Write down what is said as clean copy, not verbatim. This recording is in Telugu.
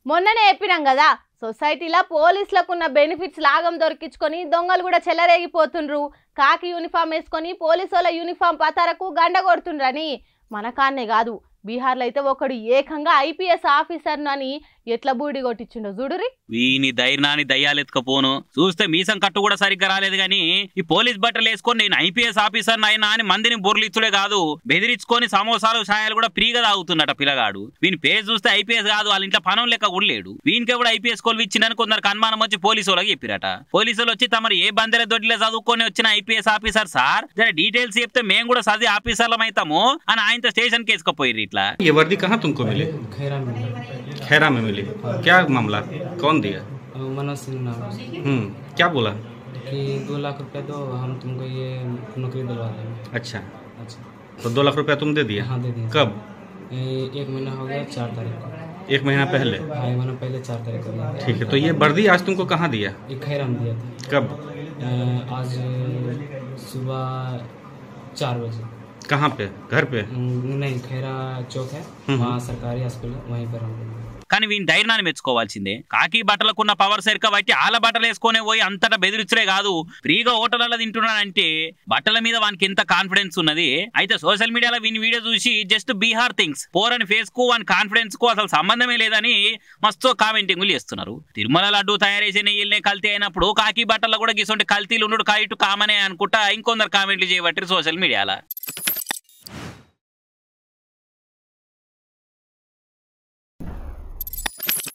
మొన్ననే చెప్పినాం కదా సొసైటీలో పోలీసులకున్న బెనిఫిట్స్ లాగం దొరికించుకొని దొంగలు కూడా చెలరేగిపోతుండ్రు. కాకి యూనిఫామ్ వేసుకొని పోలీసుల యూనిఫామ్ పతారకు గండ కొడుతుండ్రని. మన కాన్నే కాదు బీహార్లో అయితే ఒకడు ఏకంగా ఐపీఎస్ ఆఫీసర్ అని ఎట్లా బూడి కొట్టించిండో చూడురి. వీని ధైర్యాన్ని దయ్యాలెత్తుకపోను చూస్తే మీసం కట్టు కూడా సరిగ్గా రాలేదు గాని ఈ పోలీస్ బట్టలు వేసుకొని నేను ఐపీఎస్ ఆఫీసర్ అయినా అని మందిని బొర్లిచ్చుడే కాదు బెదిరించుకొని సమోసాలు ఛాయలు కూడా ఫ్రీగా తాగుతున్నట పిల్లగాడు. వీని పేరు చూస్తే ఐపీఎస్ కాదు వాళ్ళ ఇంట్లో పనం లెక్క కూడా లేడు. వీనికి కూడా ఐపీఎస్ కొలువు ఇచ్చిందని కొందరికి అనుమానం వచ్చి పోలీసు వాళ్ళకి చెప్పిరట. పోలీసులు వచ్చి తమరు ఏ బందెల దొడ్డిలో చదువుకొని వచ్చిన ఐపీఎస్ ఆఫీసర్ సార్ జర డీటెయిల్స్ చెప్తే మేము కూడా చదివి ఆఫీసర్లం అవుతాము అని ఆయనతో స్టేషన్ కి వేసుకపోయి. ఇట్లా ये वर्दी कहाँ तुमको मिली? खैरा में मिली। क्या मामला, कौन दिया? मनोज सिंह नाम। क्या बोला? कि 2 लाख रुपया दो हम तुमको ये नौकरी दिलवा देंगे। अच्छा, तो 2 लाख रुपया तुम दे दिए? हाँ दे दिए। कब? 1 महीना हो गया, 4 तारीख को। 1 महीना पहले? हाँ 1 महीना पहले 4 तारीख को दिया। ठीक है, तो ये वर्दी आज तुमको कहाँ दिया? ये खैरा में दिया था। कब? आज सुबह 4 बजे। कहाँ पे? घर पे? नहीं, खैरा चौक है वहाँ सरकारी हॉस्पिटल, वहीं पर हम। కానీ వీని ధైర్యాన్ని మెచ్చుకోవాల్సిందే. కాకి బట్టలకున్న పవర్ సరిక బట్టి ఆల బట్టలు వేసుకునే పోయి అంతటా బెదిరించలే కాదు ఫ్రీగా హోటళ్లలో తింటున్నాడంటే బట్టల మీద వానికి ఎంత కాన్ఫిడెన్స్ ఉన్నది. అయితే సోషల్ మీడియాలో వీని వీడియో చూసి జస్ట్ బీహార్ థింగ్స్ పోర్ అని ఫేస్ కు వాని కాన్ఫిడెన్స్ కు అసలు సంబంధమే లేదని మస్తు కామెంటింగ్లు చేస్తున్నారు. తిరుమల లడ్డు తయారు చేసే నెయ్యిల్నే కల్తీ అయినప్పుడు కాకి బట్టల్లో కూడా గిసొంటి కల్తీలు ఉండడు కాయిటు కామనే అనుకుంటా ఇంకొందరు కామెంట్లు చేయబట్టి సోషల్ మీడియాలో.